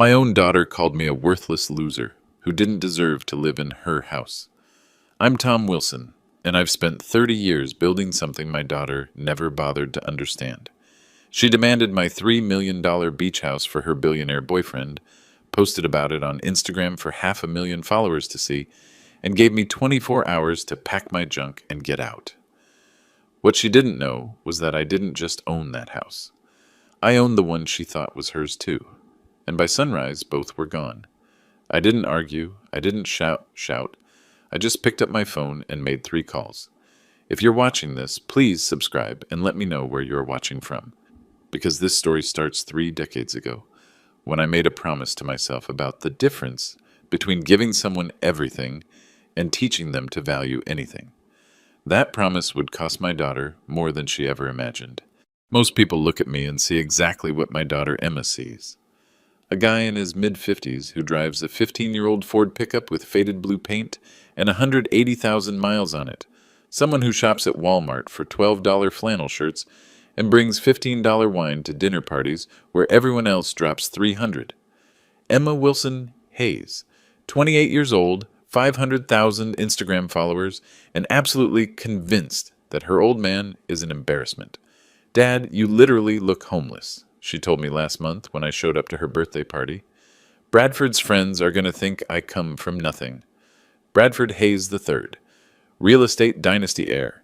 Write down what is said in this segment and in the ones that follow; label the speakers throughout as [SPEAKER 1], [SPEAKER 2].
[SPEAKER 1] My own daughter called me a worthless loser who didn't deserve to live in her house. I'm Tom Wilson, and I've spent 30 years building something my daughter never bothered to understand. She demanded my $3 million beach house for her billionaire boyfriend, posted about it on Instagram for 500,000 followers to see, and gave me 24 hours to pack my junk and get out. What she didn't know was that I didn't just own that house. I owned the one she thought was hers too, and by sunrise both were gone. I didn't argue, I didn't shout. I just picked up my phone and made 3 calls. If you're watching this, please subscribe and let me know where you're watching from, because this story starts 3 decades ago, when I made a promise to myself about the difference between giving someone everything and teaching them to value anything. That promise would cost my daughter more than she ever imagined. Most people look at me and see exactly what my daughter Emma sees. A guy in his mid-50s who drives a 15-year-old Ford pickup with faded blue paint and 180,000 miles on it. Someone who shops at Walmart for $12 flannel shirts and brings $15 wine to dinner parties where everyone else drops $300. Emma Wilson Hayes, 28 years old, 500,000 Instagram followers, and absolutely convinced that her old man is an embarrassment. "Dad, you literally look homeless," she told me last month when I showed up to her birthday party. "Bradford's friends are going to think I come from nothing." Bradford Hayes III, real estate dynasty heir,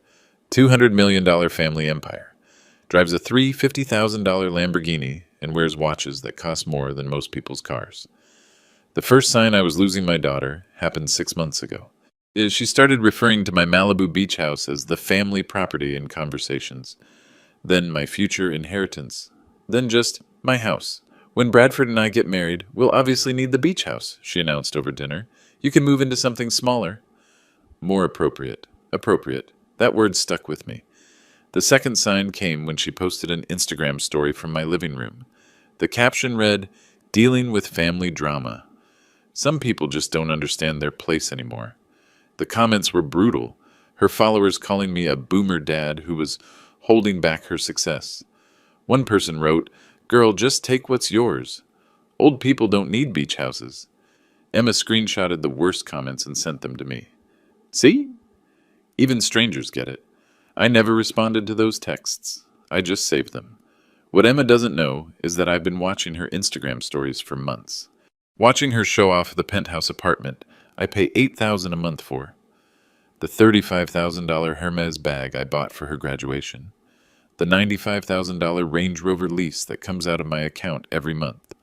[SPEAKER 1] $200 million family empire, drives a $350,000 Lamborghini and wears watches that cost more than most people's cars. The first sign I was losing my daughter happened 6 months ago. She started referring to my Malibu beach house as the family property in conversations, then my future inheritance, then just my house. "When Bradford and I get married, we'll obviously need the beach house," she announced over dinner. "You can move into something smaller." More appropriate. Appropriate. That word stuck with me. The second sign came when she posted an Instagram story from my living room. The caption read, "Dealing with family drama." Some people just don't understand their place anymore. The comments were brutal, her followers calling me a boomer dad who was holding back her success. One person wrote, "Girl, just take what's yours. Old people don't need beach houses." Emma screenshotted the worst comments and sent them to me. See? Even strangers get it. I never responded to those texts. I just saved them. What Emma doesn't know is that I've been watching her Instagram stories for months. Watching her show off the penthouse apartment I pay $8,000 a month for. The $35,000 Hermes bag I bought for her graduation. The $95,000 Range Rover lease that comes out of my account every month.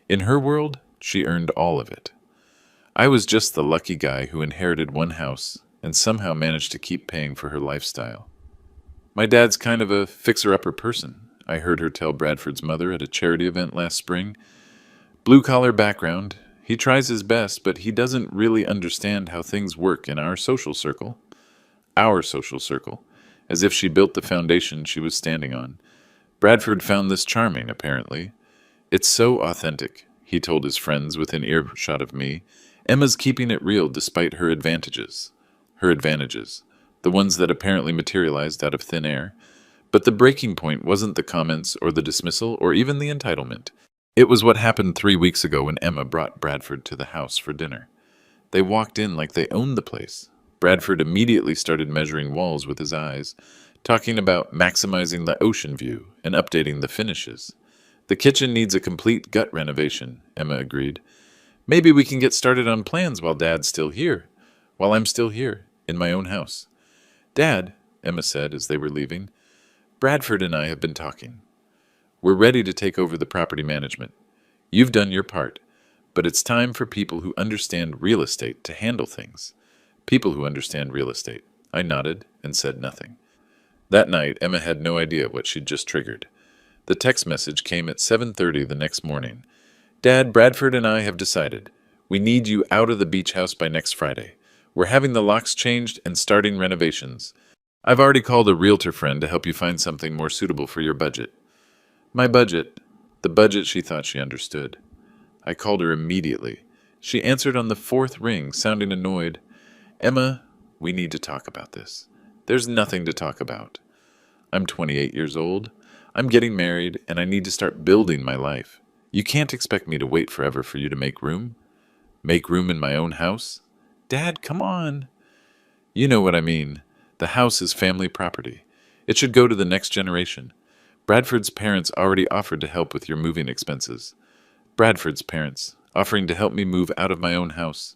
[SPEAKER 1] In her world, she earned all of it. I was just the lucky guy who inherited one house and somehow managed to keep paying for her lifestyle. "My dad's kind of a fixer-upper person," I heard her tell Bradford's mother at a charity event last spring. "Blue-collar background. He tries his best, but he doesn't really understand how things work in our social circle." Our social circle, as if she built the foundation she was standing on. Bradford found this charming, apparently. "It's so authentic," he told his friends within earshot of me. "Emma's keeping it real despite her advantages. Her advantages. The ones that apparently materialized out of thin air. But the breaking point wasn't the comments or the dismissal or even the entitlement. It was what happened 3 weeks ago when Emma brought Bradford to the house for dinner. They walked in like they owned the place. Bradford immediately started measuring walls with his eyes, talking about maximizing the ocean view and updating the finishes. "The kitchen needs a complete gut renovation," Emma agreed. "Maybe we can get started on plans while I'm still here, in my own house." "Dad," Emma said as they were leaving, "Bradford and I have been talking. We're ready to take over the property management. You've done your part, but it's time for people who understand real estate to handle things. People who understand real estate." I nodded and said nothing. That night, Emma had no idea what she'd just triggered. The text message came at 7:30 the next morning. "Dad, Bradford and I have decided. We need you out of the beach house by next Friday. We're having the locks changed and starting renovations. I've already called a realtor friend to help you find something more suitable for your budget." My budget. The budget she thought she understood. I called her immediately. She answered on the 4th ring, sounding annoyed. "Emma, we need to talk about this." "There's nothing to talk about. I'm 28 years old. I'm getting married, and I need to start building my life. You can't expect me to wait forever for you to make room? Make room in my own house? Dad, come on. You know what I mean. The house is family property. It should go to the next generation. Bradford's parents already offered to help with your moving expenses. Bradford's parents, offering to help me move out of my own house.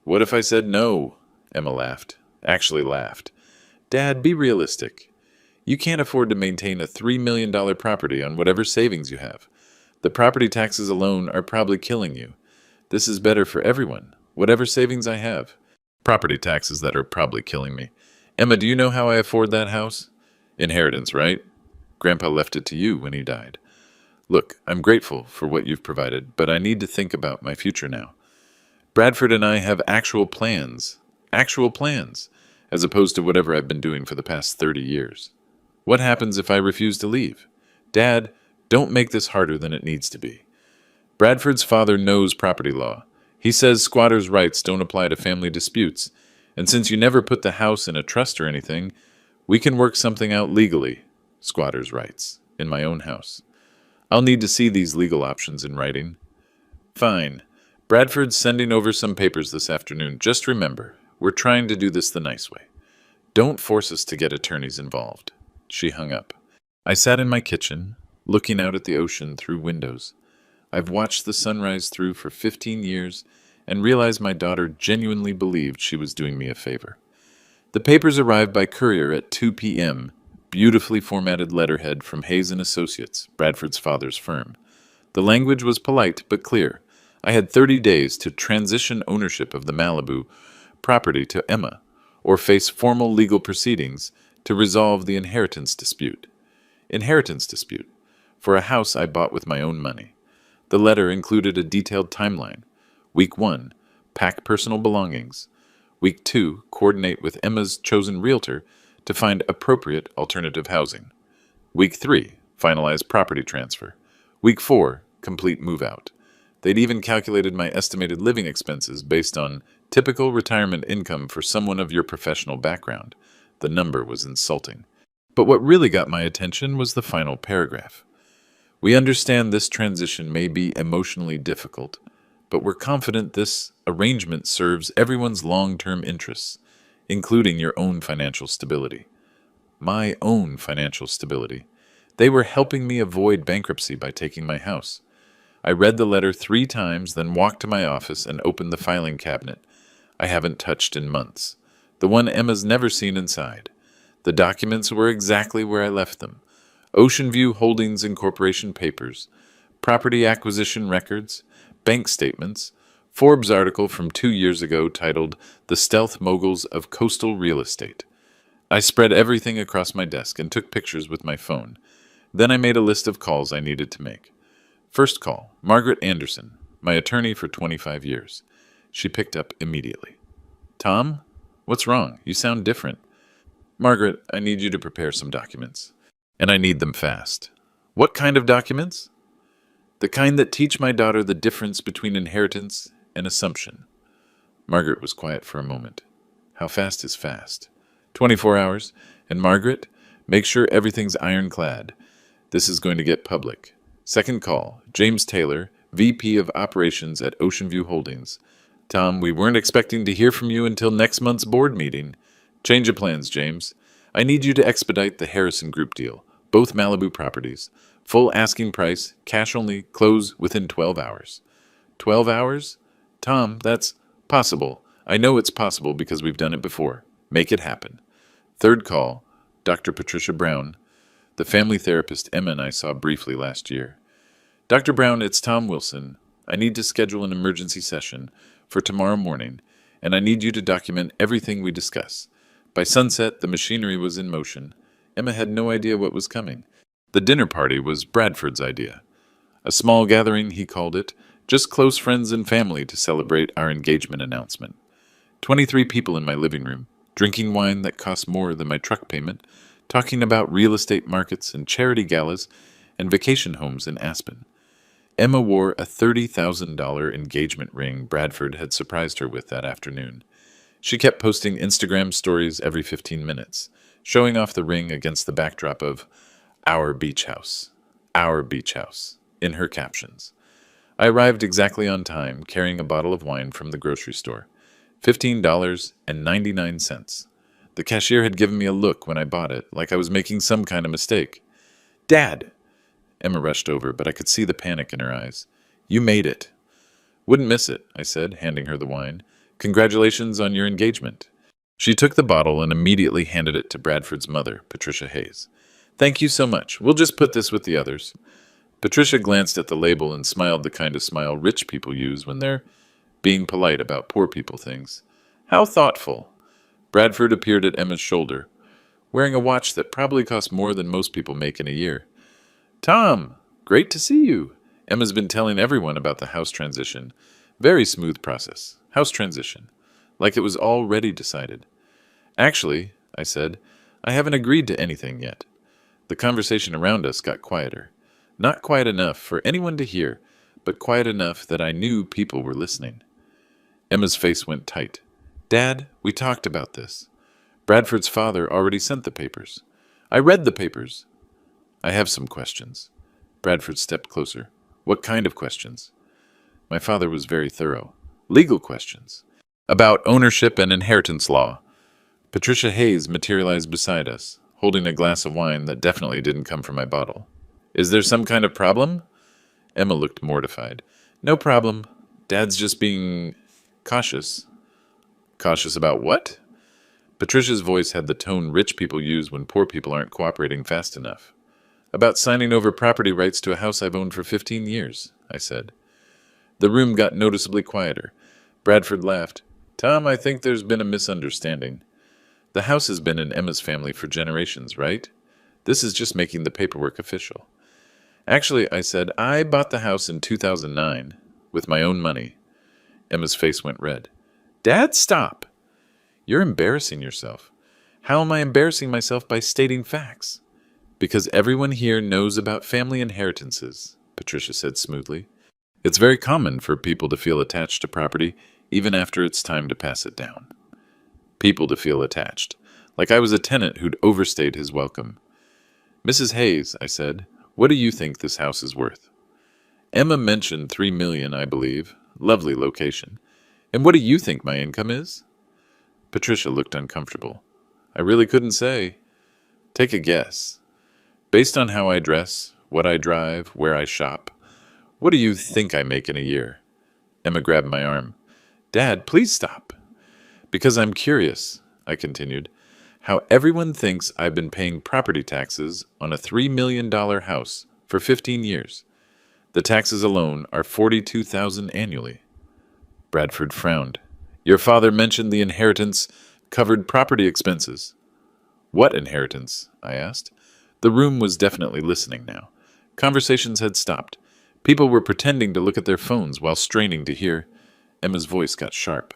[SPEAKER 1] What if I said no? Emma laughed. Actually laughed. Dad, be realistic. You can't afford to maintain a $3 million property on whatever savings you have. The property taxes alone are probably killing you. This is better for everyone, whatever savings I have. Property taxes that are probably killing me. Emma, do you know how I afford that house? Inheritance, right? Grandpa left it to you when he died. Look, I'm grateful for what you've provided, but I need to think about my future now. Bradford and I have actual plans, as opposed to whatever I've been doing for the past 30 years. What happens if I refuse to leave? Dad, don't make this harder than it needs to be. Bradford's father knows property law. He says squatters' rights don't apply to family disputes, and since you never put the house in a trust or anything, we can work something out legally, squatters' rights, in my own house. I'll need to see these legal options in writing. Fine. Bradford's sending over some papers this afternoon. Just remember, we're trying to do this the nice way. Don't force us to get attorneys involved. She hung up. I sat in my kitchen, looking out at the ocean through windows. I've watched the sunrise through for 15 years and realized my daughter genuinely believed she was doing me a favor. The papers arrived by courier at 2 p.m., beautifully formatted letterhead from Hayes & Associates, Bradford's father's firm. The language was polite but clear. I had 30 days to transition ownership of the Malibu property to Emma, or face formal legal proceedings to resolve the inheritance dispute. Inheritance dispute, for a house I bought with my own money. The letter included a detailed timeline. Week 1, pack personal belongings. Week 2, coordinate with Emma's chosen realtor to find appropriate alternative housing. Week 3, finalize property transfer. Week 4, complete move-out. They'd even calculated my estimated living expenses based on typical retirement income for someone of your professional background. The number was insulting. But what really got my attention was the final paragraph. We understand this transition may be emotionally difficult, but we're confident this arrangement serves everyone's long-term interests, including your own financial stability. My own financial stability. They were helping me avoid bankruptcy by taking my house. I read the letter 3 times, then walked to my office and opened the filing cabinet I haven't touched in months, the one Emma's never seen inside. The documents were exactly where I left them. Ocean View Holdings Incorporation papers, property acquisition records, bank statements, Forbes article from 2 years ago titled The Stealth Moguls of Coastal Real Estate. I spread everything across my desk and took pictures with my phone. Then I made a list of calls I needed to make. First call, Margaret Anderson, my attorney for 25 years. She picked up immediately. Tom? What's wrong? You sound different. Margaret, I need you to prepare some documents. And I need them fast. What kind of documents? The kind that teach my daughter the difference between inheritance and assumption. Margaret was quiet for a moment. How fast is fast? 24 hours. And Margaret, make sure everything's ironclad. This is going to get public. Second call, James Taylor, VP of Operations at Ocean View Holdings. Tom, we weren't expecting to hear from you until next month's board meeting. Change of plans, James. I need you to expedite the Harrison Group deal, both Malibu properties. Full asking price, cash only, close within 12 hours. 12 hours? Tom, that's possible. I know it's possible because we've done it before. Make it happen. Third call, Dr. Patricia Brown, the family therapist Emma and I saw briefly last year. Dr. Brown, it's Tom Wilson. I need to schedule an emergency session for tomorrow morning, and I need you to document everything we discuss. By sunset, the machinery was in motion. Emma had no idea what was coming. The dinner party was Bradford's idea. A small gathering, he called it, just close friends and family to celebrate our engagement announcement. 23 people in my living room, drinking wine that cost more than my truck payment, talking about real estate markets and charity galas and vacation homes in Aspen. Emma wore a $30,000 engagement ring Bradford had surprised her with that afternoon. She kept posting Instagram stories every 15 minutes, showing off the ring against the backdrop of our beach house, in her captions. I arrived exactly on time, carrying a bottle of wine from the grocery store. $15.99. The cashier had given me a look when I bought it, like I was making some kind of mistake. Dad! Emma rushed over, but I could see the panic in her eyes. You made it. Wouldn't miss it, I said, handing her the wine. Congratulations on your engagement. She took the bottle and immediately handed it to Bradford's mother, Patricia Hayes. Thank you so much. We'll just put this with the others. Patricia glanced at the label and smiled the kind of smile rich people use when they're being polite about poor people things. How thoughtful. Bradford appeared at Emma's shoulder, wearing a watch that probably cost more than most people make in a year. Tom, great to see you. Emma's been telling everyone about the house transition. Very smooth process. House transition. Like it was already decided. Actually, I said, I haven't agreed to anything yet. The conversation around us got quieter. Not quiet enough for anyone to hear, but quiet enough that I knew people were listening. Emma's face went tight. Dad, we talked about this. Bradford's father already sent the papers. I read the papers. I have some questions. Bradford stepped closer. What kind of questions? My father was very thorough. Legal questions. About ownership and inheritance law. Patricia Hayes materialized beside us, holding a glass of wine that definitely didn't come from my bottle. Is there some kind of problem? Emma looked mortified. No problem. Dad's just being cautious. Cautious about what? Patricia's voice had the tone rich people use when poor people aren't cooperating fast enough. About signing over property rights to a house I've owned for 15 years, I said. The room got noticeably quieter. Bradford laughed. Tom, I think there's been a misunderstanding. The house has been in Emma's family for generations, right? This is just making the paperwork official. Actually, I said, I bought the house in 2009 with my own money. Emma's face went red. Dad, stop! You're embarrassing yourself. How am I embarrassing myself by stating facts? Because everyone here knows about family inheritances, Patricia said smoothly. It's very common for people to feel attached to property even after it's time to pass it down. People to feel attached, like I was a tenant who'd overstayed his welcome. Mrs. Hayes, I said, what do you think this house is worth? Emma mentioned $3 million, I believe. Lovely location. And what do you think my income is? Patricia looked uncomfortable. I really couldn't say. Take a guess. Based on how I dress, what I drive, where I shop, what do you think I make in a year? Emma grabbed my arm. Dad, please stop. Because I'm curious, I continued, how everyone thinks I've been paying property taxes on a $3 million house for 15 years. The taxes alone are $42,000 annually. Bradford frowned. Your father mentioned the inheritance covered property expenses. What inheritance? I asked. The room was definitely listening now. Conversations had stopped. People were pretending to look at their phones while straining to hear. Emma's voice got sharp.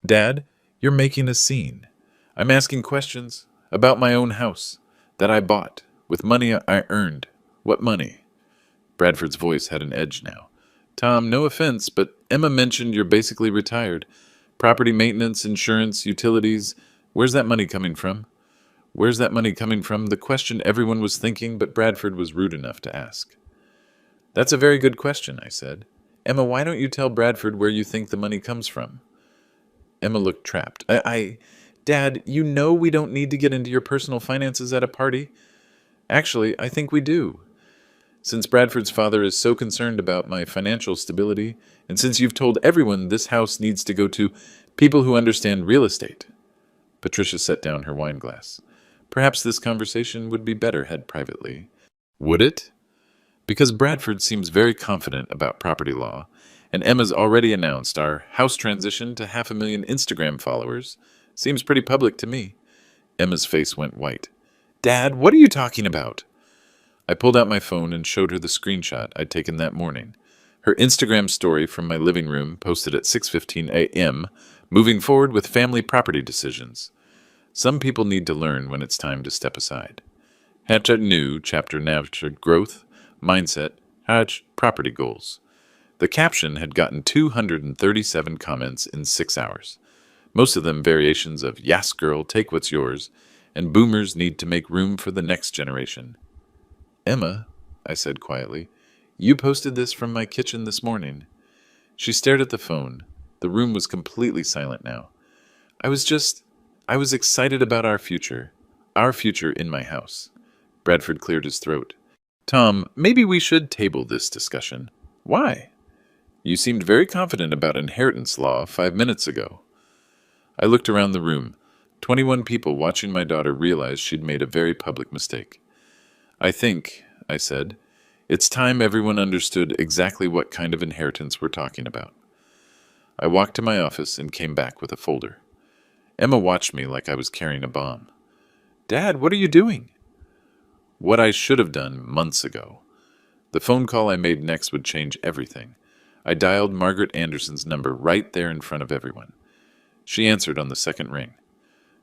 [SPEAKER 1] Dad, you're making a scene. I'm asking questions about my own house that I bought with money I earned. What money? Bradford's voice had an edge now. Tom, no offense, but Emma mentioned you're basically retired. Property maintenance, insurance, utilities. Where's that money coming from? Where's that money coming from? The question everyone was thinking, but Bradford was rude enough to ask. That's a very good question, I said. Emma, why don't you tell Bradford where you think the money comes from? Emma looked trapped. Dad, you know we don't need to get into your personal finances at a party. Actually, I think we do. Since Bradford's father is so concerned about my financial stability, and since you've told everyone this house needs to go to people who understand real estate. Patricia set down her wine glass. Perhaps this conversation would be better had privately. Would it? Because Bradford seems very confident about property law, and Emma's already announced our house transition to 500,000 Instagram followers. Seems pretty public to me. Emma's face went white. Dad, what are you talking about? I pulled out my phone and showed her the screenshot I'd taken that morning. Her Instagram story from my living room posted at 6:15 a.m., moving forward with family property decisions. Some people need to learn when it's time to step aside. Hatchet new chapter nurtured growth, mindset, hatch property goals. The caption had gotten 237 comments in 6 hours. Most of them variations of "Yas girl, take what's yours," and "Boomers need to make room for the next generation." Emma, I said quietly, You posted this from my kitchen this morning. She stared at the phone. The room was completely silent now. I was just. I was excited about our future. Our future in my house. Bradford cleared his throat. Tom, maybe we should table this discussion. Why? You seemed very confident about inheritance law 5 minutes ago. I looked around the room. 21 people watching my daughter realized she'd made a very public mistake. I think, I said, it's time everyone understood exactly what kind of inheritance we're talking about. I walked to my office and came back with a folder. Emma watched me like I was carrying a bomb. Dad, what are you doing? What I should have done months ago. The phone call I made next would change everything. I dialed Margaret Anderson's number right there in front of everyone. She answered on the second ring.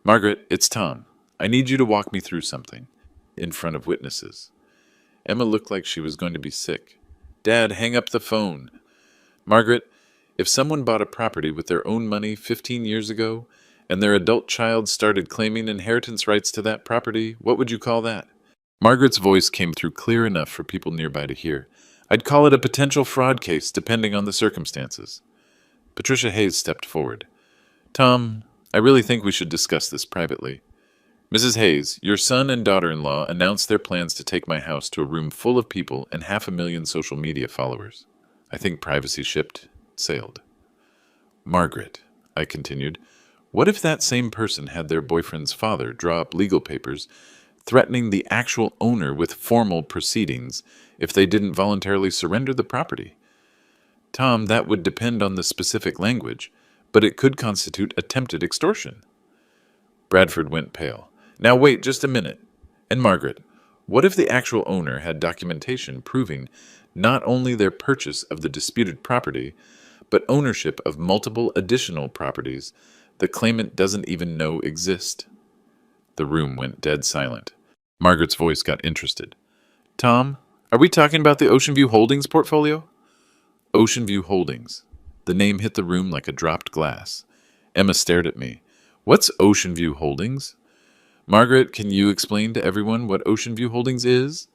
[SPEAKER 1] Margaret, it's Tom. I need you to walk me through something. In front of witnesses. Emma looked like she was going to be sick. Dad, hang up the phone. Margaret, if someone bought a property with their own money 15 years ago, and their adult child started claiming inheritance rights to that property, what would you call that? Margaret's voice came through clear enough for people nearby to hear. I'd call it a potential fraud case, depending on the circumstances. Patricia Hayes stepped forward. Tom, I really think we should discuss this privately. Mrs. Hayes, your son and daughter-in-law announced their plans to take my house to a room full of people and 500,000 social media followers. I think privacy shipped, sailed. Margaret, I continued, what if that same person had their boyfriend's father draw up legal papers threatening the actual owner with formal proceedings if they didn't voluntarily surrender the property? Tom, that would depend on the specific language, but it could constitute attempted extortion. Bradford went pale. Now wait just a minute. And Margaret, what if the actual owner had documentation proving not only their purchase of the disputed property, but ownership of multiple additional properties the claimant doesn't even know exist? The room went dead silent. Margaret's voice got interested. Tom, are we talking about the Ocean View Holdings portfolio? Ocean View Holdings. The name hit the room like a dropped glass. Emma stared at me. What's Ocean View Holdings? Margaret, can you explain to everyone what Ocean View Holdings is?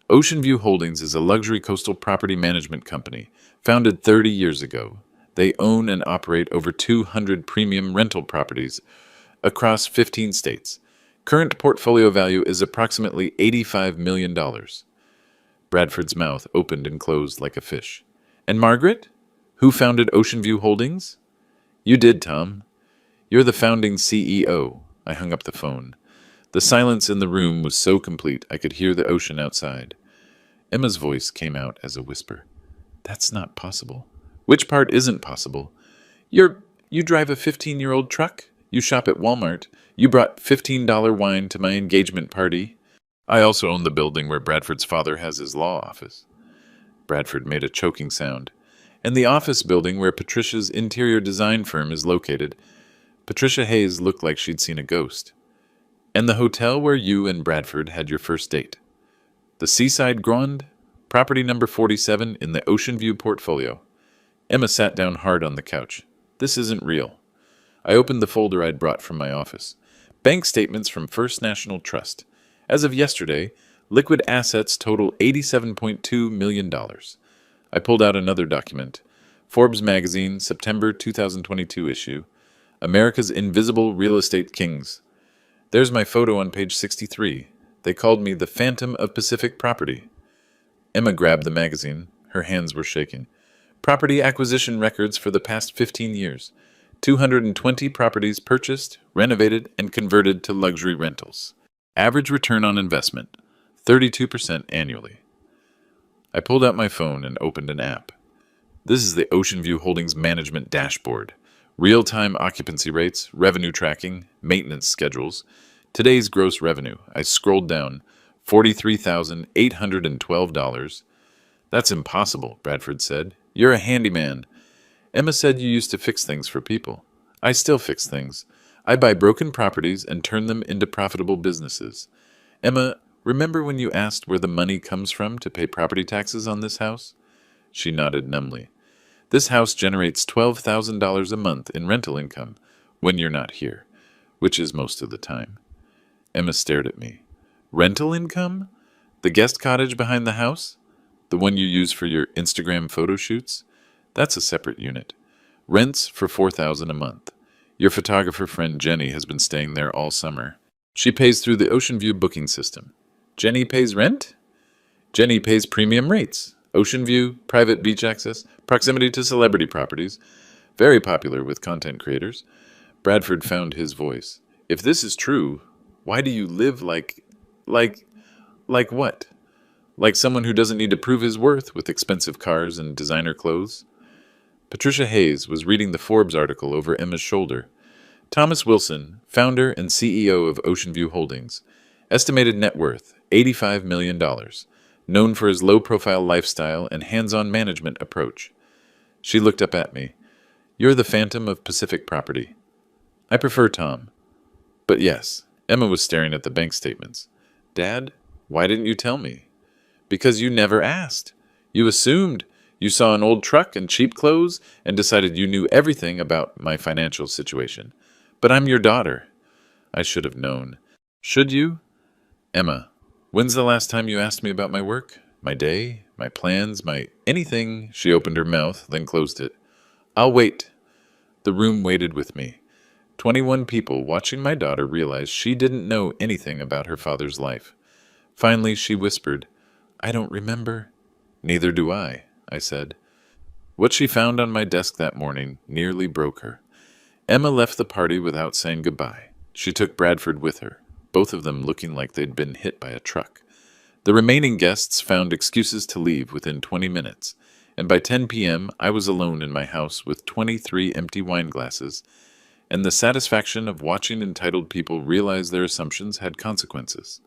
[SPEAKER 1] Ocean View Holdings is a luxury coastal property management company founded 30 years ago. They own and operate over 200 premium rental properties across 15 states. Current portfolio value is approximately $85 million. Bradford's mouth opened and closed like a fish. And Margaret? Who founded Ocean View Holdings? You did, Tom. You're the founding CEO. I hung up the phone. The silence in the room was so complete I could hear the ocean outside. Emma's voice came out as a whisper. That's not possible. Which part isn't possible? You drive a 15-year-old truck? You shop at Walmart? You brought $15 wine to my engagement party? I also own the building where Bradford's father has his law office. Bradford made a choking sound. And the office building where Patricia's interior design firm is located. Patricia Hayes looked like she'd seen a ghost. And the hotel where you and Bradford had your first date. The Seaside Grand, property number 47 in the Ocean View portfolio. Emma sat down hard on the couch. This isn't real. I opened the folder I'd brought from my office. Bank statements from First National Trust. As of yesterday, liquid assets total $87.2 million. I pulled out another document. Forbes magazine, September 2022 issue. America's Invisible Real Estate Kings. There's my photo on page 63. They called me the Phantom of Pacific Property. Emma grabbed the magazine. Her hands were shaking. Property acquisition records for the past 15 years. 220 properties purchased, renovated, and converted to luxury rentals. Average return on investment, 32% annually. I pulled out my phone and opened an app. This is the Ocean View Holdings Management Dashboard. Real-time occupancy rates, revenue tracking, maintenance schedules. Today's gross revenue. I scrolled down. $43,812. That's impossible, Bradford said. You're a handyman. Emma said you used to fix things for people. I still fix things. I buy broken properties and turn them into profitable businesses. Emma, remember when you asked where the money comes from to pay property taxes on this house? She nodded numbly. This house generates $12,000 a month in rental income when you're not here, which is most of the time. Emma stared at me. Rental income? The guest cottage behind the house? The one you use for your Instagram photo shoots? That's a separate unit. Rents for $4,000 a month. Your photographer friend Jenny has been staying there all summer. She pays through the Ocean View booking system. Jenny pays rent? Jenny pays premium rates. Ocean View, private beach access, proximity to celebrity properties. Very popular with content creators. Bradford found his voice. If this is true, why do you live like what? Like someone who doesn't need to prove his worth with expensive cars and designer clothes? Patricia Hayes was reading the Forbes article over Emma's shoulder. Thomas Wilson, founder and CEO of Ocean View Holdings, estimated net worth $85 million, known for his low-profile lifestyle and hands-on management approach. She looked up at me. You're the phantom of Pacific property. I prefer Tom. But yes, Emma was staring at the bank statements. Dad, why didn't you tell me? Because you never asked. You assumed. You saw an old truck and cheap clothes and decided you knew everything about my financial situation. But I'm your daughter. I should have known. Should you? Emma, when's the last time you asked me about my work? My day? My plans? My anything? She opened her mouth, then closed it. I'll wait. The room waited with me. 21 people watching my daughter realized she didn't know anything about her father's life. Finally, she whispered, I don't remember. Neither do I said. What she found on my desk that morning nearly broke her. Emma left the party without saying goodbye. She took Bradford with her, both of them looking like they'd been hit by a truck. The remaining guests found excuses to leave within 20 minutes, and by 10 p.m. I was alone in my house with 23 empty wine glasses, and the satisfaction of watching entitled people realize their assumptions had consequences.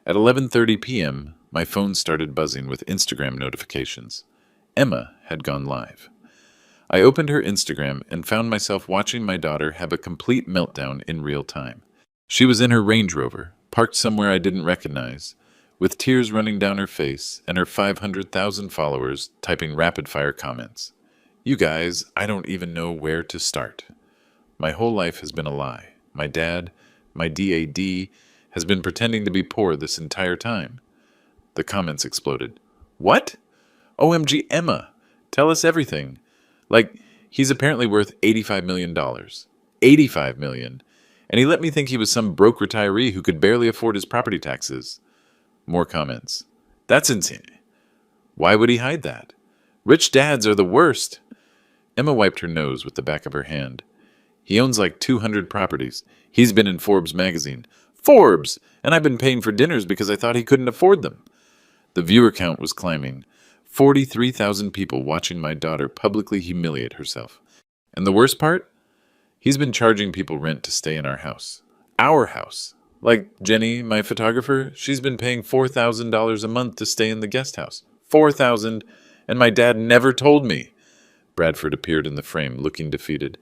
[SPEAKER 1] At 11:30 p.m., my phone started buzzing with Instagram notifications. Emma had gone live. I opened her Instagram and found myself watching my daughter have a complete meltdown in real time. She was in her Range Rover, parked somewhere I didn't recognize, with tears running down her face and her 500,000 followers typing rapid-fire comments. You guys, I don't even know where to start. My whole life has been a lie. My dad, my DAD, has been pretending to be poor this entire time. The comments exploded. What? OMG, Emma, tell us everything. Like, he's apparently worth $85 million. $85 million. And he let me think he was some broke retiree who could barely afford his property taxes. More comments. That's insane. Why would he hide that? Rich dads are the worst. Emma wiped her nose with the back of her hand. He owns like 200 properties. He's been in Forbes magazine. Forbes! And I've been paying for dinners because I thought he couldn't afford them. The viewer count was climbing. 43,000 people watching my daughter publicly humiliate herself. And the worst part? He's been charging people rent to stay in our house. Our house. Like Jenny, my photographer, she's been paying $4,000 a month to stay in the guest house. $4,000, and my dad never told me. Bradford appeared in the frame, looking defeated.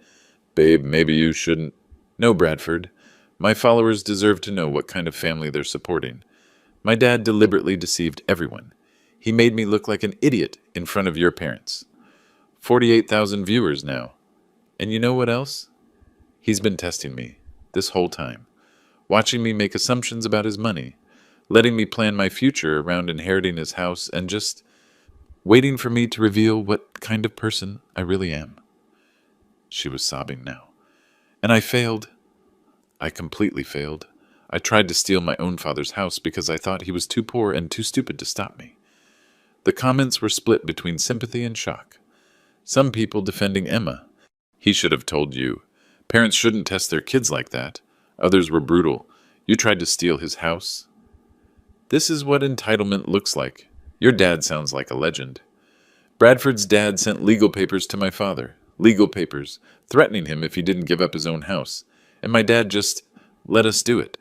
[SPEAKER 1] Babe, maybe you shouldn't. No, Bradford. My followers deserve to know what kind of family they're supporting. My dad deliberately deceived everyone. He made me look like an idiot in front of your parents. 48,000 viewers now. And you know what else? He's been testing me this whole time, watching me make assumptions about his money, letting me plan my future around inheriting his house, and just waiting for me to reveal what kind of person I really am. She was sobbing now. And I failed. I completely failed. I tried to steal my own father's house because I thought he was too poor and too stupid to stop me. The comments were split between sympathy and shock. Some people defending Emma. He should have told you. Parents shouldn't test their kids like that. Others were brutal. You tried to steal his house. This is what entitlement looks like. Your dad sounds like a legend. Bradford's dad sent legal papers to my father. Legal papers, threatening him if he didn't give up his own house. And my dad just let us do it.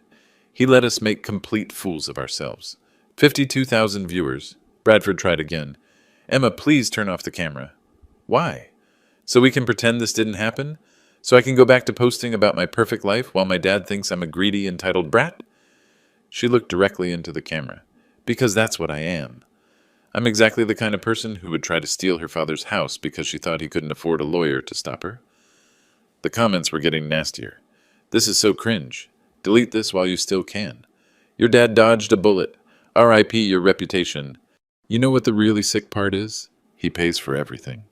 [SPEAKER 1] He let us make complete fools of ourselves. 52,000 viewers. Bradford tried again. Emma, please turn off the camera. Why? So we can pretend this didn't happen? So I can go back to posting about my perfect life while my dad thinks I'm a greedy, entitled brat? She looked directly into the camera. Because that's what I am. I'm exactly the kind of person who would try to steal her father's house because she thought he couldn't afford a lawyer to stop her. The comments were getting nastier. This is so cringe. Delete this while you still can. Your dad dodged a bullet. R.I.P. your reputation. You know what the really sick part is? He pays for everything.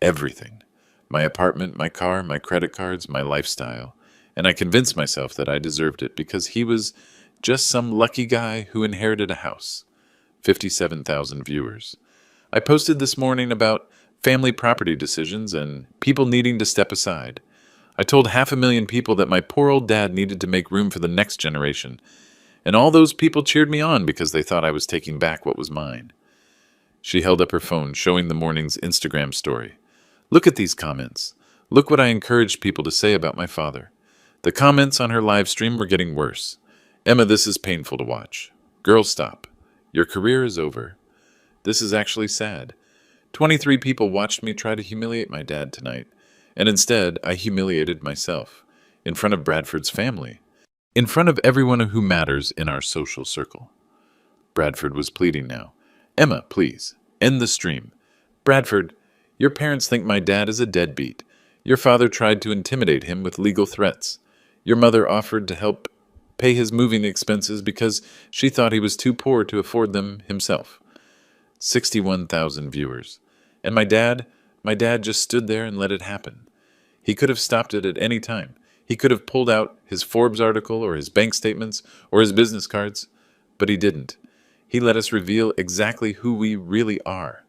[SPEAKER 1] Everything. My apartment, my car, my credit cards, my lifestyle. And I convinced myself that I deserved it because he was just some lucky guy who inherited a house. 57,000 viewers. I posted this morning about family property decisions and people needing to step aside. I told 500,000 people that my poor old dad needed to make room for the next generation, and all those people cheered me on because they thought I was taking back what was mine. She held up her phone, showing the morning's Instagram story. Look at these comments. Look what I encouraged people to say about my father. The comments on her live stream were getting worse. Emma, this is painful to watch. Girl, stop. Your career is over. This is actually sad. 23 people watched me try to humiliate my dad tonight, and instead I humiliated myself, in front of Bradford's family, in front of everyone who matters in our social circle. Bradford was pleading now. Emma, please, end the stream. Bradford, your parents think my dad is a deadbeat. Your father tried to intimidate him with legal threats. Your mother offered to help pay his moving expenses because she thought he was too poor to afford them himself. 61,000 viewers. And my dad just stood there and let it happen. He could have stopped it at any time. He could have pulled out his Forbes article or his bank statements or his business cards, but he didn't. He let us reveal exactly who we really are.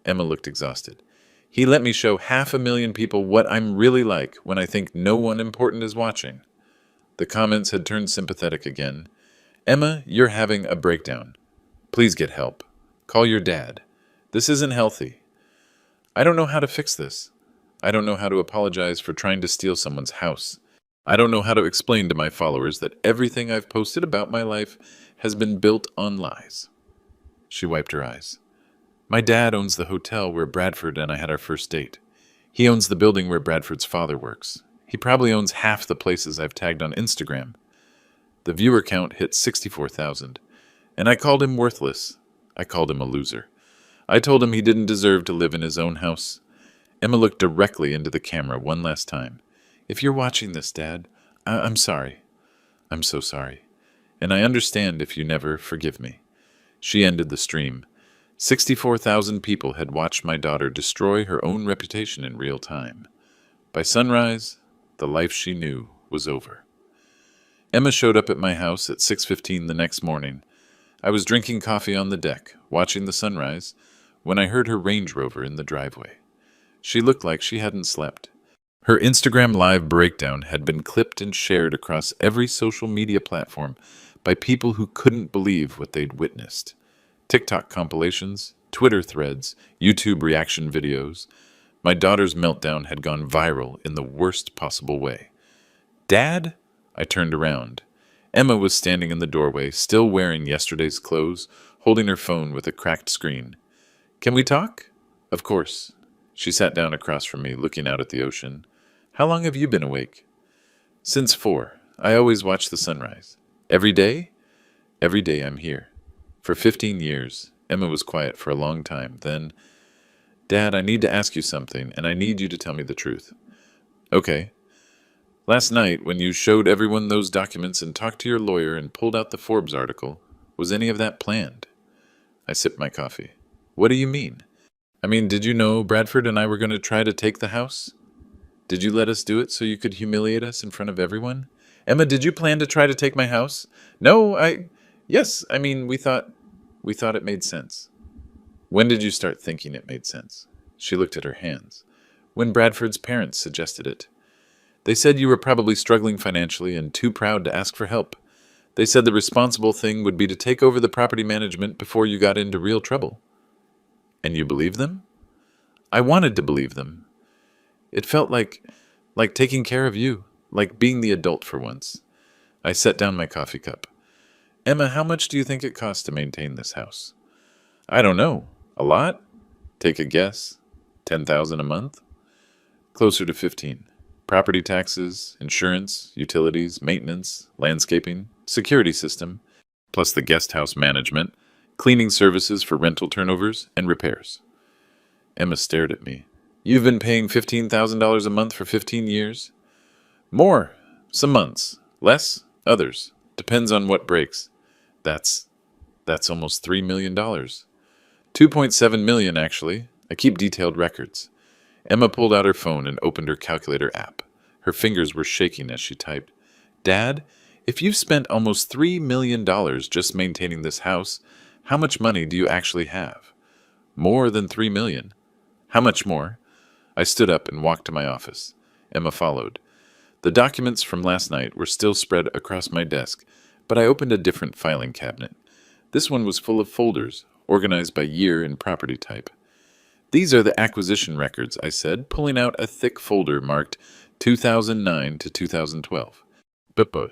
[SPEAKER 1] Emma looked exhausted. He let me show 500,000 people what I'm really like when I think no one important is watching. The comments had turned sympathetic again. Emma, you're having a breakdown. Please get help. Call your dad. This isn't healthy. I don't know how to fix this. I don't know how to apologize for trying to steal someone's house. I don't know how to explain to my followers that everything I've posted about my life has been built on lies. She wiped her eyes. My dad owns the hotel where Bradford and I had our first date. He owns the building where Bradford's father works. He probably owns half the places I've tagged on Instagram. The viewer count hit 64,000, and I called him worthless. I called him a loser. I told him he didn't deserve to live in his own house. Emma looked directly into the camera one last time. If you're watching this, Dad, I'm sorry. I'm so sorry. And I understand if you never forgive me. She ended the stream. 64,000 people had watched my daughter destroy her own reputation in real time. By sunrise, the life she knew was over. Emma showed up at my house at 6:15 the next morning. I was drinking coffee on the deck, watching the sunrise, when I heard her Range Rover in the driveway. She looked like she hadn't slept. Her Instagram Live breakdown had been clipped and shared across every social media platform by people who couldn't believe what they'd witnessed. TikTok compilations, Twitter threads, YouTube reaction videos. My daughter's meltdown had gone viral in the worst possible way. Dad? I turned around. Emma was standing in the doorway, still wearing yesterday's clothes, holding her phone with a cracked screen. Can we talk? Of course. She sat down across from me, looking out at the ocean. How long have you been awake? Since 4. I always watch the sunrise. Every day? Every day I'm here. For 15 years. Emma was quiet for a long time. Then, Dad, I need to ask you something, and I need you to tell me the truth. Okay. Last night, when you showed everyone those documents and talked to your lawyer and pulled out the Forbes article, was any of that planned? I sipped my coffee. What do you mean? I mean, did you know Bradford and I were going to try to take the house? Did you let us do it so you could humiliate us in front of everyone? Emma, did you plan to try to take my house? No, Yes, I mean, we thought it made sense. When did you start thinking it made sense? She looked at her hands. When Bradford's parents suggested it. They said you were probably struggling financially and too proud to ask for help. They said the responsible thing would be to take over the property management before you got into real trouble. And you believed them? I wanted to believe them. It felt like taking care of you, like being the adult for once. I set down my coffee cup. Emma, how much do you think it costs to maintain this house? I don't know. A lot? Take a guess. 10,000 a month? Closer to 15. Property taxes, insurance, utilities, maintenance, landscaping, security system, plus the guest house management, cleaning services for rental turnovers, and repairs. Emma stared at me. You've been paying $15,000 a month for 15 years? More. Some months. Less. Others. Depends on what breaks. That's almost $3 million. 2.7 million, actually. I keep detailed records. Emma pulled out her phone and opened her calculator app. Her fingers were shaking as she typed. Dad, if you've spent almost $3 million just maintaining this house, how much money do you actually have? More than 3 million. How much more? I stood up and walked to my office. Emma followed. The documents from last night were still spread across my desk, but I opened a different filing cabinet. This one was full of folders, organized by year and property type. These are the acquisition records, I said, pulling out a thick folder marked 2009 to 2012. But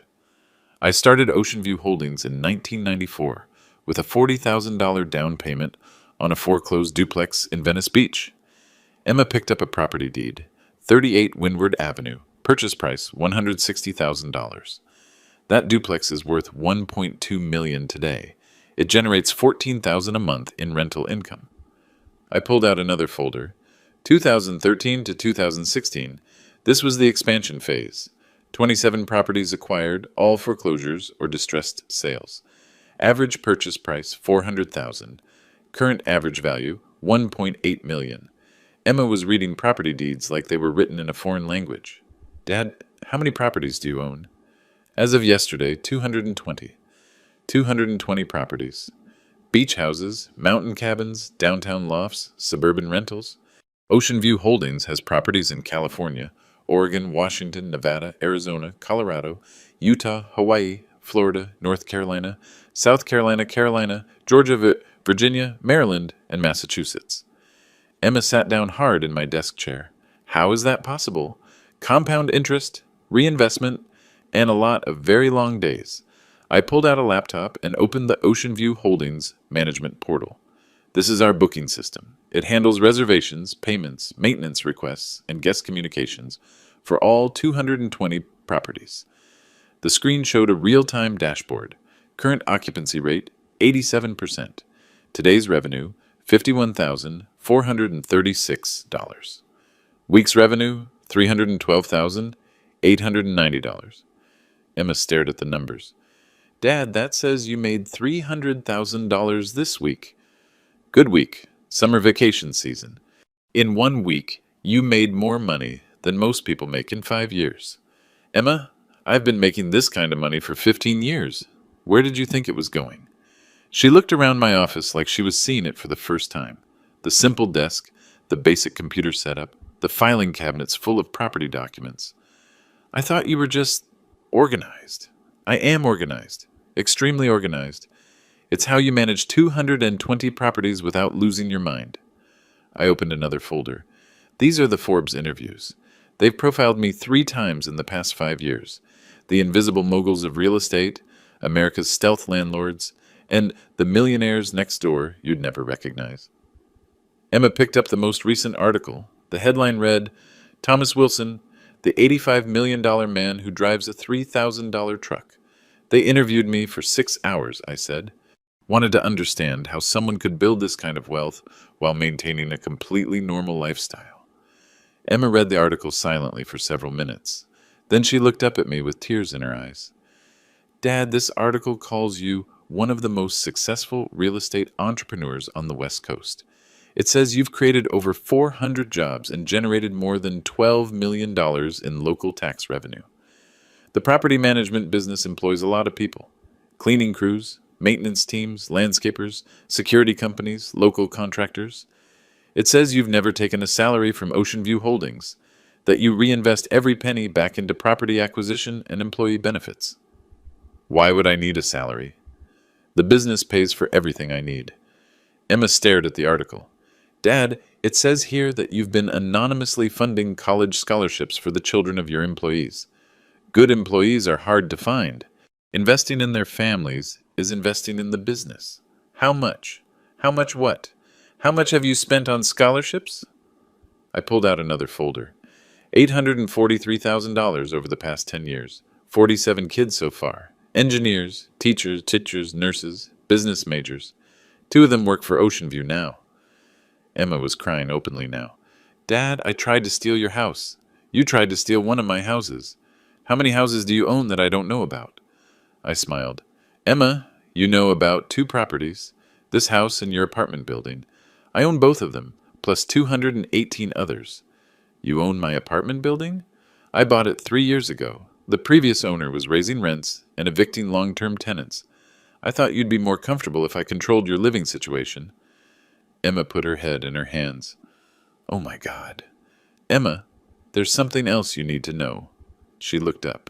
[SPEAKER 1] I started Ocean View Holdings in 1994 with a $40,000 down payment on a foreclosed duplex in Venice Beach. Emma picked up a property deed, 38 Windward Avenue, purchase price $160,000. That duplex is worth $1.2 million today. It generates $14,000 a month in rental income. I pulled out another folder. 2013 to 2016. This was the expansion phase. 27 properties acquired, all foreclosures or distressed sales. Average purchase price $400,000. Current average value $1.8 million. Emma was reading property deeds like they were written in a foreign language. Dad, how many properties do you own? As of yesterday, 220. 220 properties. Beach houses, mountain cabins, downtown lofts, suburban rentals. Ocean View Holdings has properties in California, Oregon, Washington, Nevada, Arizona, Colorado, Utah, Hawaii, Florida, North Carolina, South Carolina, Carolina, Georgia, Virginia, Maryland, and Massachusetts. Emma sat down hard in my desk chair. How is that possible? Compound interest, reinvestment, and a lot of very long days. I pulled out a laptop and opened the Ocean View Holdings management portal. This is our booking system. It handles reservations, payments, maintenance requests, and guest communications for all 220 properties. The screen showed a real-time dashboard. Current occupancy rate, 87%. Today's revenue, $51,436. Week's revenue, $312,890. Emma stared at the numbers. Dad, that says you made $300,000 this week. Good week. Summer vacation season. In 1 week, you made more money than most people make in 5 years. Emma, I've been making this kind of money for 15 years. Where did you think it was going? She looked around my office like she was seeing it for the first time. The simple desk, the basic computer setup, the filing cabinets full of property documents. I thought you were just organized. I am organized. Extremely organized. It's how you manage 220 properties without losing your mind. I opened another folder. These are the Forbes interviews. They've profiled me 3 times in the past 5 years. The invisible moguls of real estate, America's stealth landlords, and the millionaires next door you'd never recognize. Emma picked up the most recent article. The headline read, Thomas Wilson, the $85 million man who drives a $3,000 truck. They interviewed me for 6 hours, I said. Wanted to understand how someone could build this kind of wealth while maintaining a completely normal lifestyle. Emma read the article silently for several minutes. Then she looked up at me with tears in her eyes. Dad, this article calls you one of the most successful real estate entrepreneurs on the West Coast. It says you've created over 400 jobs and generated more than $12 million in local tax revenue. The property management business employs a lot of people. Cleaning crews, maintenance teams, landscapers, security companies, local contractors. It says you've never taken a salary from Ocean View Holdings, that you reinvest every penny back into property acquisition and employee benefits. Why would I need a salary? The business pays for everything I need. Emma stared at the article. Dad, it says here that you've been anonymously funding college scholarships for the children of your employees. Good employees are hard to find. Investing in their families is investing in the business. How much? How much what? How much have you spent on scholarships? I pulled out another folder. $843,000 over the past 10 years. 47 kids so far. Engineers, teachers, nurses, business majors. 2 of them work for Ocean View now. Emma was crying openly now. Dad, I tried to steal your house. You tried to steal one of my houses. How many houses do you own that I don't know about? I smiled. Emma, you know about 2 properties, this house and your apartment building. I own both of them, plus 218 others. You own my apartment building? I bought it 3 years ago. The previous owner was raising rents and evicting long-term tenants. I thought you'd be more comfortable if I controlled your living situation. Emma put her head in her hands. Oh my God. Emma, there's something else you need to know. She looked up.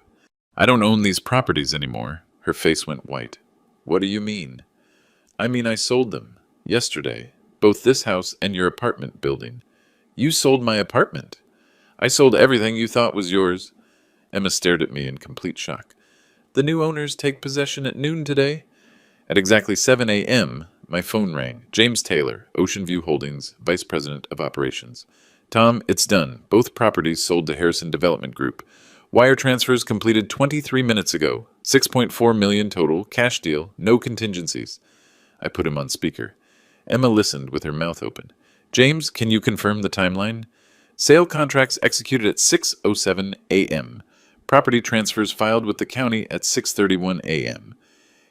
[SPEAKER 1] I don't own these properties anymore. Her face went white. What do you mean? I mean I sold them. Yesterday. Both this house and your apartment building. You sold my apartment. I sold everything you thought was yours. Emma stared at me in complete shock. The new owners take possession at noon today. At exactly 7 a.m., my phone rang. James Taylor, Ocean View Holdings, Vice President of Operations. Tom, it's done. Both properties sold to Harrison Development Group. Wire transfers completed 23 minutes ago. 6.4 million total, cash deal, no contingencies. I put him on speaker. Emma listened with her mouth open. James, can you confirm the timeline? Sale contracts executed at 6:07 a.m. Property transfers filed with the county at 6:31 a.m.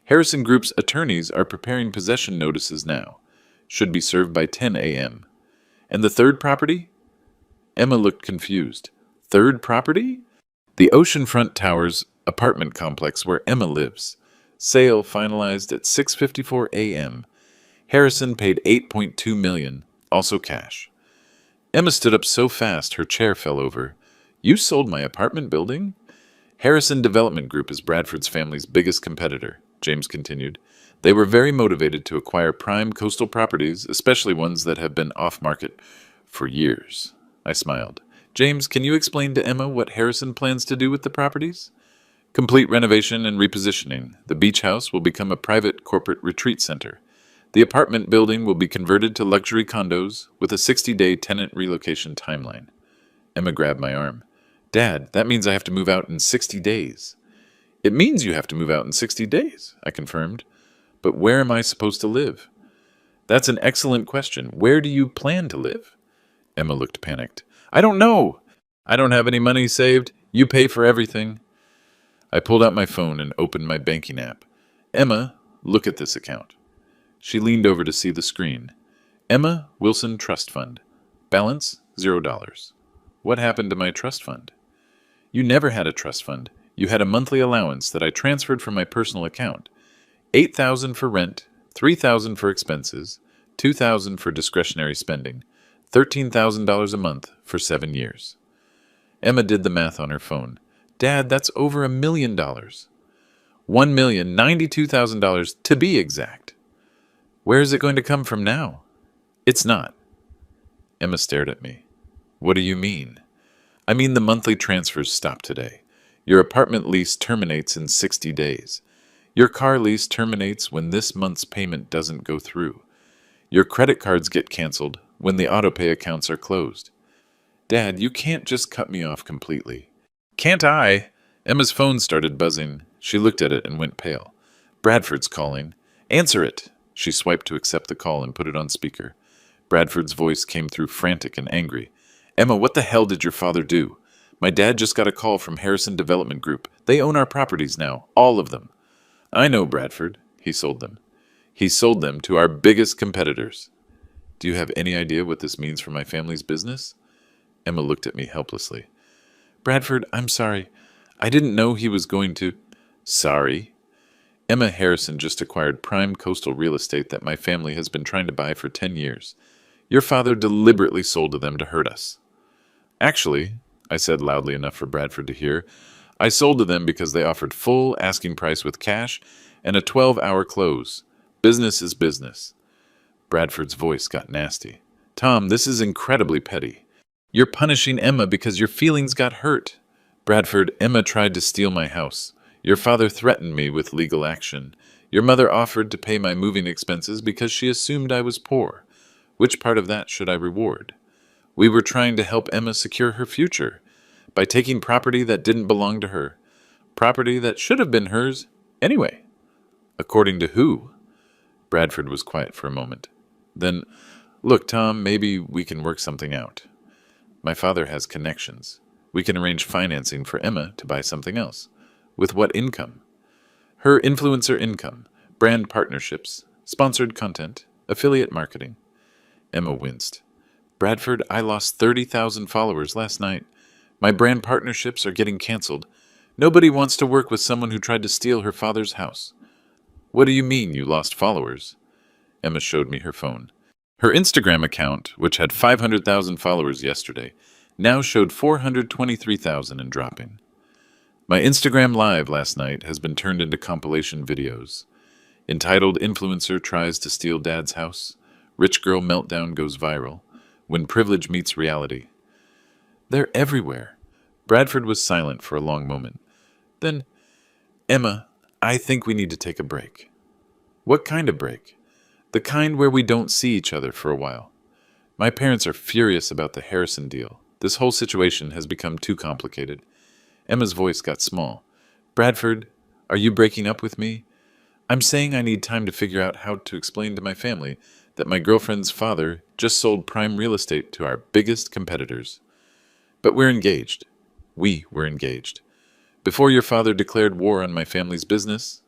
[SPEAKER 1] Harrison Group's attorneys are preparing possession notices now. Should be served by 10 a.m. And the third property? Emma looked confused. Third property? The Oceanfront Towers apartment complex where Emma lives. Sale finalized at 6:54 a.m. Harrison paid $8.2 million, also cash. Emma stood up so fast her chair fell over. You sold my apartment building? Harrison Development Group is Bradford's family's biggest competitor, James continued. They were very motivated to acquire prime coastal properties, especially ones that have been off-market for years. I smiled. James, can you explain to Emma what Harrison plans to do with the properties? Complete renovation and repositioning. The beach house will become a private corporate retreat center. The apartment building will be converted to luxury condos with a 60-day tenant relocation timeline. Emma grabbed my arm. Dad, that means I have to move out in 60 days. It means you have to move out in 60 days, I confirmed. But where am I supposed to live? That's an excellent question. Where do you plan to live? Emma looked panicked. I don't know. I don't have any money saved. You pay for everything. I pulled out my phone and opened my banking app. Emma, look at this account. She leaned over to see the screen. Emma Wilson Trust Fund. Balance $0. What happened to my trust fund? You never had a trust fund. You had a monthly allowance that I transferred from my personal account. $8,000 for rent, $3,000 for expenses, $2,000 for discretionary spending, $13,000 a month for 7 years. Emma did the math on her phone. Dad, that's over $1 million. $1,092,000 to be exact. Where is it going to come from now? It's not. Emma stared at me. What do you mean? I mean the monthly transfers stop today. Your apartment lease terminates in 60 days. Your car lease terminates when this month's payment doesn't go through. Your credit cards get canceled when the autopay accounts are closed. Dad, you can't just cut me off completely. Can't I? Emma's phone started buzzing. She looked at it and went pale. Bradford's calling. Answer it. She swiped to accept the call and put it on speaker. Bradford's voice came through frantic and angry. Emma, what the hell did your father do? My dad just got a call from Harrison Development Group. They own our properties now, all of them. I know, Bradford. He sold them. He sold them to our biggest competitors. Do you have any idea what this means for my family's business? Emma looked at me helplessly. Bradford, I'm sorry. I didn't know he was going to... Sorry. Emma Harrison just acquired prime coastal real estate that my family has been trying to buy for 10 years. Your father deliberately sold to them to hurt us. Actually, I said loudly enough for Bradford to hear, I sold to them because they offered full asking price with cash and a 12-hour close. Business is business. Bradford's voice got nasty. Tom, this is incredibly petty. You're punishing Emma because your feelings got hurt. Bradford, Emma tried to steal my house. Your father threatened me with legal action. Your mother offered to pay my moving expenses because she assumed I was poor. Which part of that should I reward? We were trying to help Emma secure her future by taking property that didn't belong to her. Property that should have been hers anyway. According to who? Bradford was quiet for a moment. Then, look, Tom, maybe we can work something out. My father has connections. We can arrange financing for Emma to buy something else. With what income? Her influencer income, brand partnerships, sponsored content, affiliate marketing. Emma winced. Bradford, I lost 30,000 followers last night. My brand partnerships are getting canceled. Nobody wants to work with someone who tried to steal her father's house. What do you mean you lost followers? Emma showed me her phone. Her Instagram account, which had 500,000 followers yesterday, now showed 423,000 and dropping. My Instagram Live last night has been turned into compilation videos. Entitled Influencer Tries to Steal Dad's House, Rich Girl Meltdown Goes Viral, When Privilege Meets Reality. They're everywhere. Bradford was silent for a long moment. Then, Emma, I think we need to take a break. What kind of break? The kind where we don't see each other for a while. My parents are furious about the Harrison deal. This whole situation has become too complicated. Emma's voice got small. Bradford, are you breaking up with me? I'm saying I need time to figure out how to explain to my family that my girlfriend's father just sold prime real estate to our biggest competitors. But we're engaged. We were engaged. Before your father declared war on my family's business,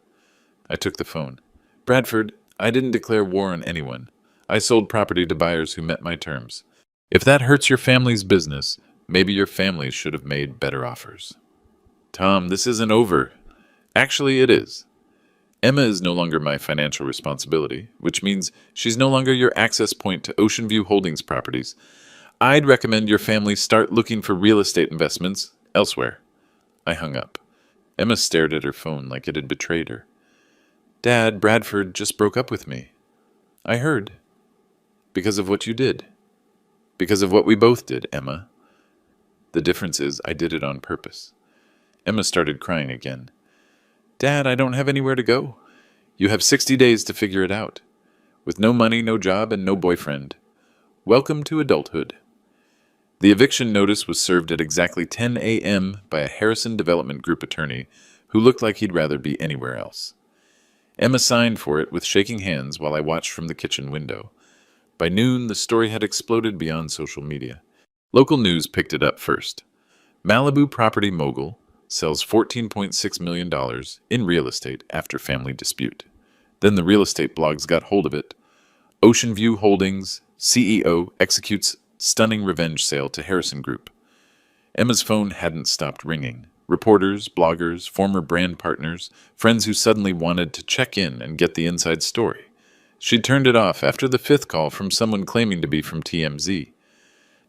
[SPEAKER 1] I took the phone. Bradford, I didn't declare war on anyone. I sold property to buyers who met my terms. If that hurts your family's business, maybe your family should have made better offers. Tom, this isn't over. Actually, it is. Emma is no longer my financial responsibility, which means she's no longer your access point to Ocean View Holdings properties. I'd recommend your family start looking for real estate investments elsewhere. I hung up. Emma stared at her phone like it had betrayed her. Dad, Bradford just broke up with me. I heard. Because of what you did. Because of what we both did, Emma. The difference is I did it on purpose. Emma started crying again. Dad, I don't have anywhere to go. You have 60 days to figure it out. With no money, no job, and no boyfriend. Welcome to adulthood. The eviction notice was served at exactly 10 a.m. by a Harrison Development Group attorney who looked like he'd rather be anywhere else. Emma signed for it with shaking hands while I watched from the kitchen window. By noon, the story had exploded beyond social media. Local news picked it up first. Malibu property mogul sells $14.6 million in real estate after family dispute. Then the real estate blogs got hold of it. Ocean View Holdings CEO executes stunning revenge sale to Harrison Group. Emma's phone hadn't stopped ringing. Reporters, bloggers, former brand partners, friends who suddenly wanted to check in and get the inside story. She'd turned it off after the fifth call from someone claiming to be from TMZ.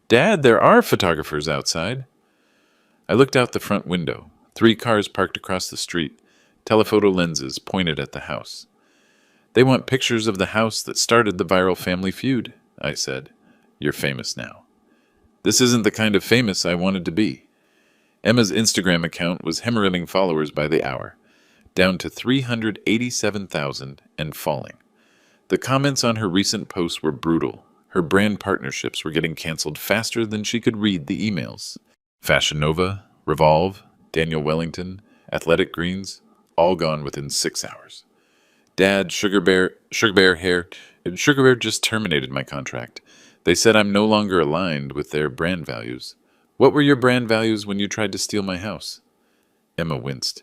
[SPEAKER 1] Dad, there are photographers outside. I looked out the front window. 3 cars parked across the street, telephoto lenses pointed at the house. They want pictures of the house that started the viral family feud, I said. You're famous now. This isn't the kind of famous I wanted to be. Emma's Instagram account was hemorrhaging followers by the hour, down to 387,000 and falling. The comments on her recent posts were brutal. Her brand partnerships were getting canceled faster than she could read the emails. Fashion Nova, Revolve, Daniel Wellington, Athletic Greens, all gone within 6 hours. Dad, Sugar Bear Hair, and Sugar Bear just terminated my contract. They said I'm no longer aligned with their brand values. What were your brand values when you tried to steal my house? Emma winced.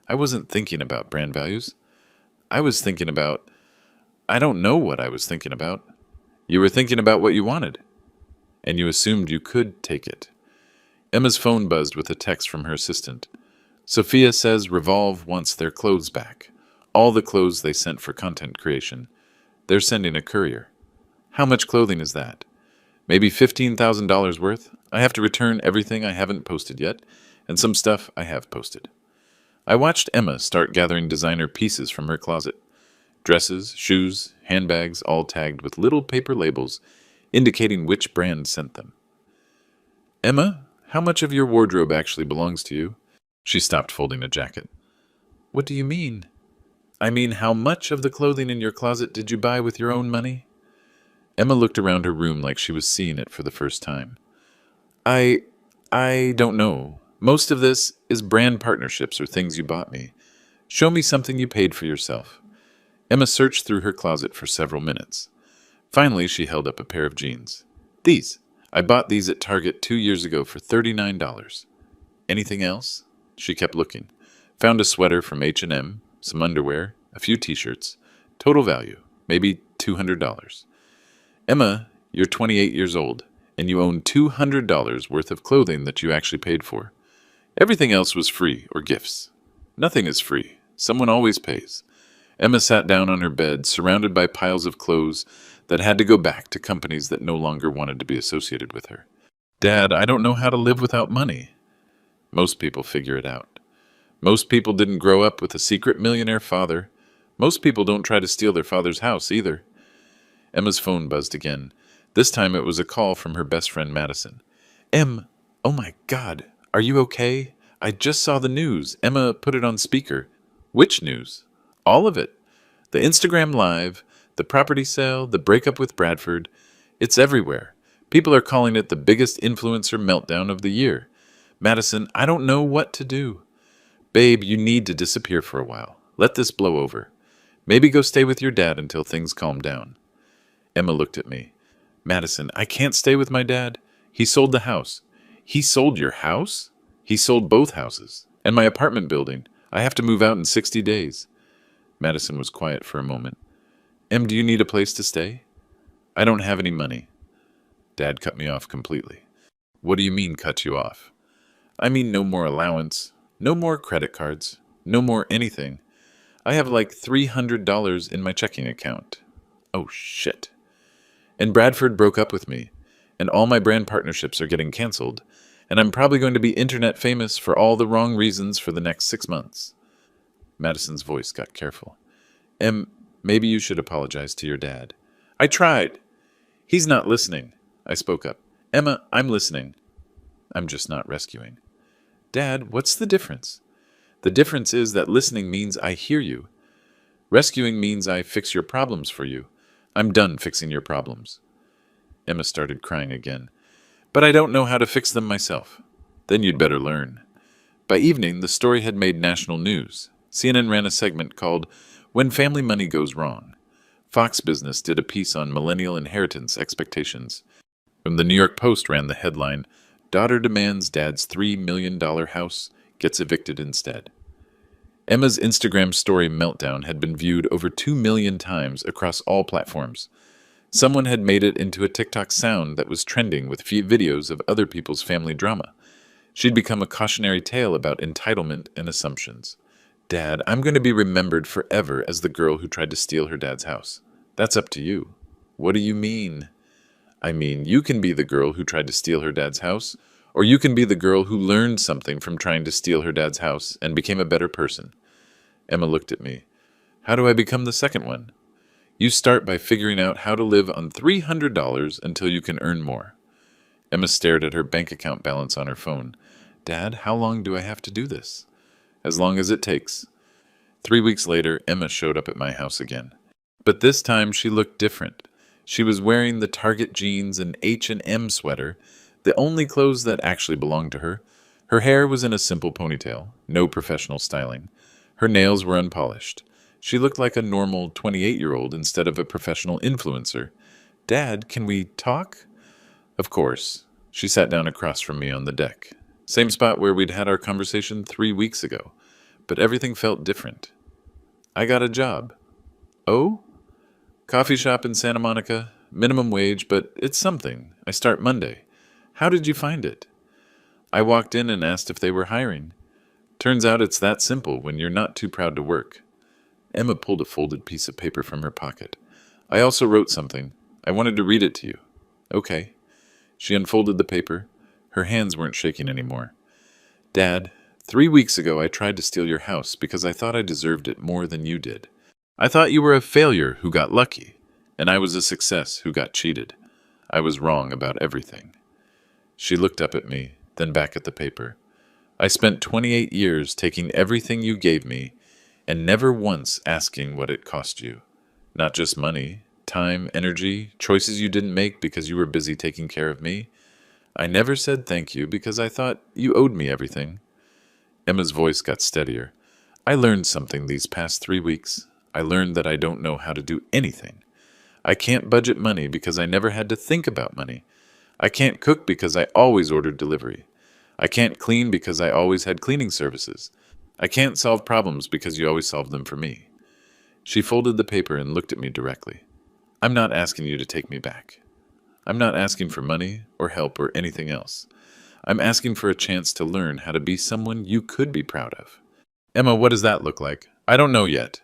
[SPEAKER 1] I wasn't thinking about brand values. I don't know what I was thinking about. You were thinking about what you wanted. And you assumed you could take it. Emma's phone buzzed with a text from her assistant. Sophia says Revolve wants their clothes back. All the clothes they sent for content creation. They're sending a courier. How much clothing is that? Maybe $15,000 worth? I have to return everything I haven't posted yet, and some stuff I have posted. I watched Emma start gathering designer pieces from her closet. Dresses, shoes, handbags, all tagged with little paper labels indicating which brand sent them. Emma, how much of your wardrobe actually belongs to you? She stopped folding a jacket. What do you mean? I mean, how much of the clothing in your closet did you buy with your own money? Emma looked around her room like she was seeing it for the first time. I don't know. Most of this is brand partnerships or things you bought me. Show me something you paid for yourself. Emma searched through her closet for several minutes. Finally, she held up a pair of jeans. These. I bought these at Target 2 years ago for $39. Anything else? She kept looking. Found a sweater from H&M, some underwear, a few t-shirts. Total value, maybe $200. Emma, You're 28 years old, and you own $200 worth of clothing that you actually paid for. Everything else was free or gifts. Nothing is free. Someone always pays. Emma sat down on her bed, surrounded by piles of clothes that had to go back to companies that no longer wanted to be associated with her. Dad, I don't know how to live without money. Most people figure it out. Most people didn't grow up with a secret millionaire father. Most people don't try to steal their father's house either. Emma's phone buzzed again. This time it was a call from her best friend Madison. Oh my God, are you okay? I just saw the news. Emma put it on speaker. Which news? All of it. The Instagram Live, the property sale, the breakup with Bradford. It's everywhere. People are calling it the biggest influencer meltdown of the year. Madison, I don't know what to do. Babe, you need to disappear for a while. Let this blow over. Maybe go stay with your dad until things calm down. Emma looked at me. Madison, I can't stay with my dad. He sold the house. He sold your house? He sold both houses. And my apartment building. I have to move out in 60 days. Madison was quiet for a moment. Em, do you need a place to stay? I don't have any money. Dad cut me off completely. What do you mean, cut you off? I mean no more allowance, no more credit cards, no more anything. I have like $300 in my checking account. Oh, shit. And Bradford broke up with me, and all my brand partnerships are getting canceled, and I'm probably going to be internet famous for all the wrong reasons for the next 6 months. Madison's voice got careful. Em, maybe you should apologize to your dad. I tried. He's not listening. I spoke up. Emma, I'm listening. I'm just not rescuing. Dad, what's the difference? The difference is that listening means I hear you. Rescuing means I fix your problems for you. I'm done fixing your problems. Emma started crying again. But I don't know how to fix them myself. Then you'd better learn. By evening, the story had made national news. CNN ran a segment called When Family Money Goes Wrong. Fox Business did a piece on millennial inheritance expectations. From the New York Post ran the headline, Daughter demands dad's $3 million house, gets evicted instead. Emma's Instagram story meltdown had been viewed over 2 million times across all platforms. Someone had made it into a TikTok sound that was trending with videos of other people's family drama. She'd become a cautionary tale about entitlement and assumptions. Dad, I'm going to be remembered forever as the girl who tried to steal her dad's house. That's up to you. What do you mean? I mean, you can be the girl who tried to steal her dad's house, or you can be the girl who learned something from trying to steal her dad's house and became a better person. Emma looked at me. How do I become the second one? You start by figuring out how to live on $300 until you can earn more. Emma stared at her bank account balance on her phone. Dad, how long do I have to do this? As long as it takes. 3 weeks later, Emma showed up at my house again. But this time she looked different. She was wearing the Target jeans and H&M sweater, the only clothes that actually belonged to her. Her hair was in a simple ponytail, no professional styling. Her nails were unpolished. She looked like a normal 28-year-old instead of a professional influencer. Dad, can we talk? Of course. She sat down across from me on the deck. Same spot where we'd had our conversation 3 weeks ago. But everything felt different. I got a job. Oh? Coffee shop in Santa Monica. Minimum wage, but it's something. I start Monday. How did you find it? I walked in and asked if they were hiring. Turns out it's that simple when you're not too proud to work. Emma pulled a folded piece of paper from her pocket. I also wrote something. I wanted to read it to you. Okay. She unfolded the paper. Her hands weren't shaking anymore. Dad, 3 weeks ago I tried to steal your house because I thought I deserved it more than you did. I thought you were a failure who got lucky, and I was a success who got cheated. I was wrong about everything. She looked up at me, then back at the paper. I spent 28 years taking everything you gave me and never once asking what it cost you. Not just money, time, energy, choices you didn't make because you were busy taking care of me. I never said thank you because I thought you owed me everything. Emma's voice got steadier. I learned something these past 3 weeks. I learned that I don't know how to do anything. I can't budget money because I never had to think about money. I can't cook because I always ordered delivery. I can't clean because I always had cleaning services. I can't solve problems because you always solved them for me. She folded the paper and looked at me directly. I'm not asking you to take me back. I'm not asking for money or help or anything else. I'm asking for a chance to learn how to be someone you could be proud of. Emma, what does that look like? I don't know yet,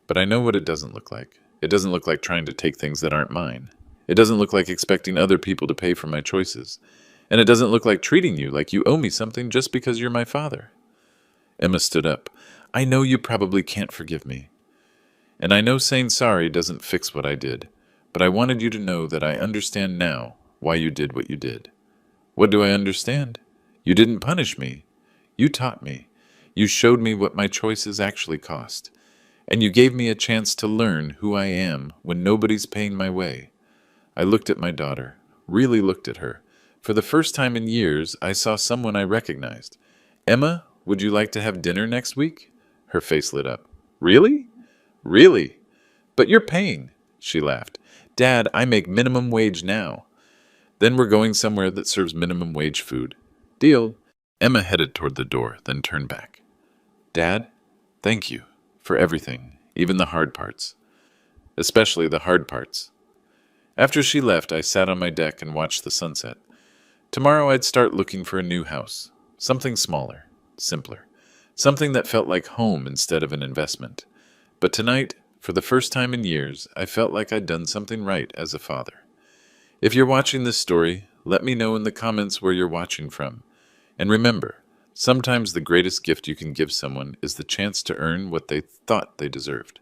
[SPEAKER 1] but I know what it doesn't look like. It doesn't look like trying to take things that aren't mine. It doesn't look like expecting other people to pay for my choices. And it doesn't look like treating you like you owe me something just because you're my father. Emma stood up. I know you probably can't forgive me. And I know saying sorry doesn't fix what I did. But I wanted you to know that I understand now why you did what you did. What do I understand? You didn't punish me. You taught me. You showed me what my choices actually cost. And you gave me a chance to learn who I am when nobody's paying my way. I looked at my daughter, really looked at her. For the first time in years, I saw someone I recognized. Emma, would you like to have dinner next week? Her face lit up. Really? Really? But you're paying, she laughed. Dad, I make minimum wage now. Then we're going somewhere that serves minimum wage food. Deal. Emma headed toward the door, then turned back. Dad, thank you for everything, even the hard parts. Especially the hard parts. After she left, I sat on my deck and watched the sunset. Tomorrow I'd start looking for a new house. Something smaller, simpler. Something that felt like home instead of an investment. But tonight, for the first time in years, I felt like I'd done something right as a father. If you're watching this story, let me know in the comments where you're watching from. And remember, sometimes the greatest gift you can give someone is the chance to earn what they thought they deserved.